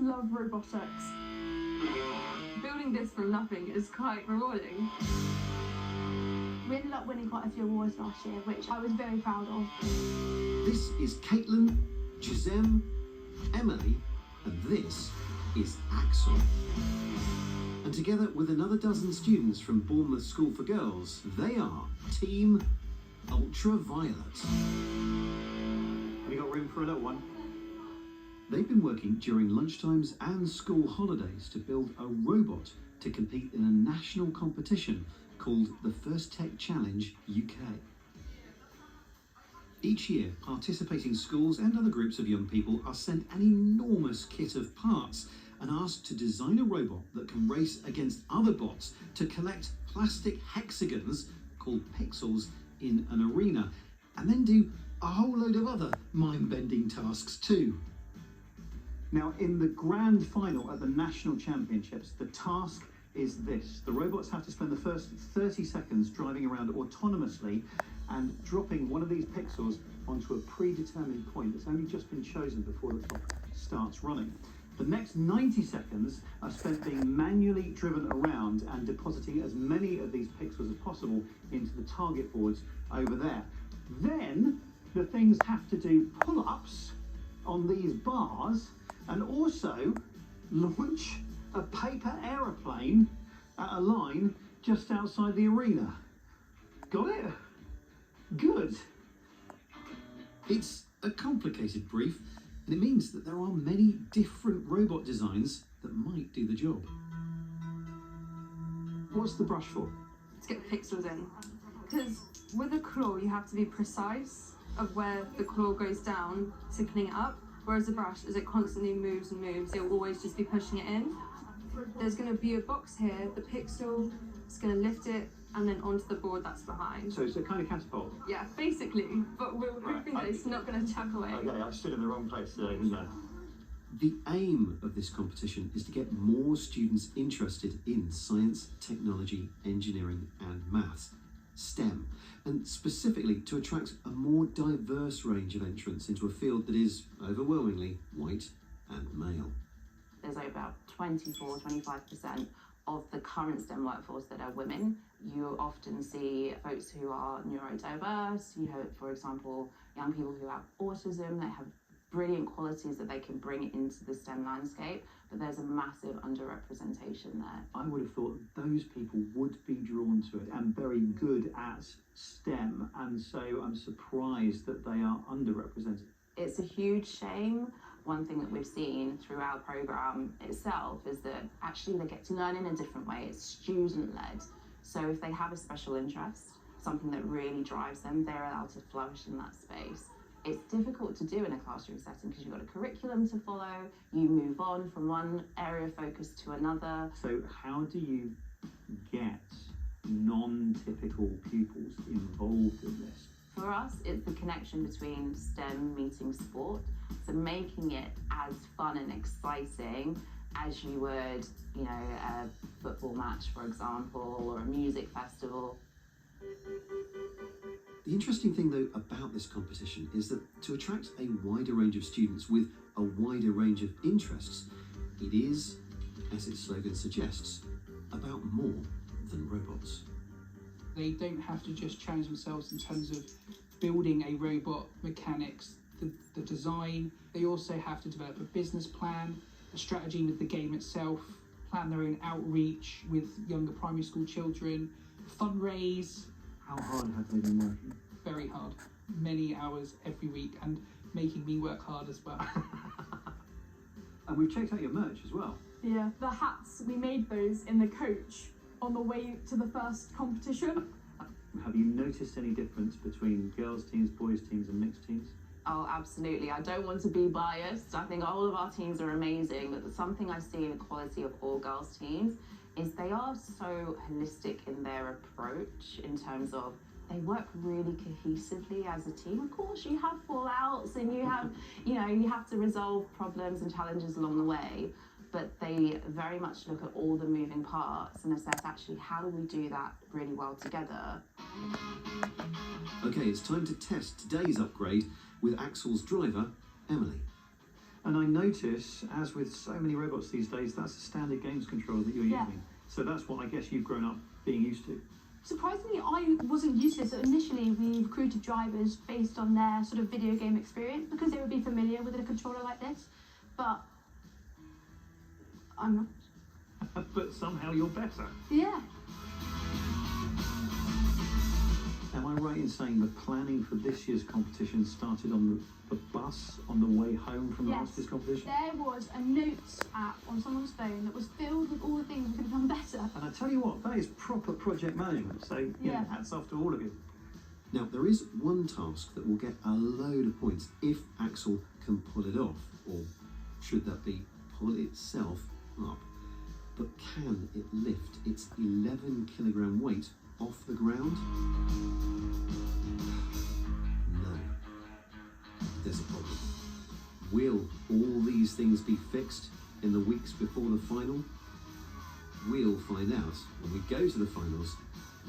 love robotics. Building this from nothing is quite rewarding. We ended up winning quite a few awards last year, which I was very proud of. This is Caitlin, Gisem, Emily, and this is Axel. And together with another dozen students from Bournemouth School for Girls, they are Team Ultraviolet. Have you got room for a little one? They've been working during lunchtimes and school holidays to build a robot to compete in a national competition called the First Tech Challenge UK. Each year, participating schools and other groups of young people are sent an enormous kit of parts and asked to design a robot that can race against other bots to collect plastic hexagons, called pixels, in an arena, and then do a whole load of other mind-bending tasks too. Now, in the grand final at the National Championships, the task is this. The robots have to spend the first 30 seconds driving around autonomously and dropping one of these pixels onto a predetermined point that's only just been chosen before the clock starts running. The next 90 seconds are spent being manually driven around and depositing as many of these pixels as possible into the target boards over there. Then the things have to do pull-ups on these bars and also launch a paper aeroplane at a line just outside the arena. Got it? Good. It's a complicated brief, and it means that there are many different robot designs that might do the job. What's the brush for? To get pixels in. Because with a claw, you have to be precise of where the claw goes down to clean it up. Whereas a brush, as it constantly moves and moves, it will always just be pushing it in. There's going to be a box here, the pixel is going to lift it and then onto the board that's behind. So it's a kind of catapult? Yeah, basically, but we're hoping that it's not going to chuck away. Okay, I stood in the wrong place today, didn't I? The aim of this competition is to get more students interested in science, technology, engineering and maths, STEM, and specifically to attract a more diverse range of entrants into a field that is overwhelmingly white and male. There's about 24-25% of the current STEM workforce that are women. You often see folks who are neurodiverse, for example, young people who have autism, they have brilliant qualities that they can bring into the STEM landscape, but there's a massive underrepresentation there. I would have thought those people would be drawn to it and very good at STEM, and so I'm surprised that they are underrepresented. It's a huge shame. One thing that we've seen through our programme itself is that actually they get to learn in a different way. It's student-led. So if they have a special interest, something that really drives them, they're allowed to flourish in that space. It's difficult to do in a classroom setting because you've got a curriculum to follow, you move on from one area of focus to another. So how do you get non-typical pupils involved in this? For us, it's the connection between STEM meeting sport, so making it as fun and exciting as you would, a football match, for example, or a music festival. The interesting thing, though, about this competition is that to attract a wider range of students with a wider range of interests, it is, as its slogan suggests, about more than robots. They don't have to just challenge themselves in terms of building a robot, mechanics, the design. They also have to develop a business plan, a strategy with the game itself, plan their own outreach with younger primary school children, fundraise. How hard have they been working? Very hard. Many hours every week and making me work hard as well. And we've checked out your merch as well. Yeah, the hats, we made those in the coach on the way to the first competition. Have you noticed any difference between girls' teams, boys' teams and mixed teams? Oh, absolutely. I don't want to be biased. I think all of our teams are amazing, but something I see in the quality of all girls' teams is they are so holistic in their approach in terms of they work really cohesively as a team. Of course, you have fallouts and you have, you have to resolve problems and challenges along the way, but they very much look at all the moving parts and assess actually how do we do that really well together. Okay, it's time to test today's upgrade with Axel's driver, Emily. And I notice, as with so many robots these days, that's a standard games controller that you're Yeah. using. So that's what I guess you've grown up being used to. Surprisingly, I wasn't used to this. So initially, we recruited drivers based on their sort of video game experience because they would be familiar with a controller like this. But I'm not. But somehow you're better. Yeah. Am I right in saying the planning for this year's competition started on the bus on the way home from last year's competition? There was a notes app on someone's phone that was filled with all the things we could have done better. And I tell you what, that is proper project management. So, you know, hats off to all of you. Now, there is one task that will get a load of points if Axel can pull it off, or should that be pull itself up. But can it lift its 11 kilogram weight off the ground? No. There's a problem. Will all these things be fixed in the weeks before the final? We'll find out when we go to the finals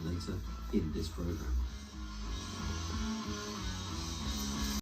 later in this programme.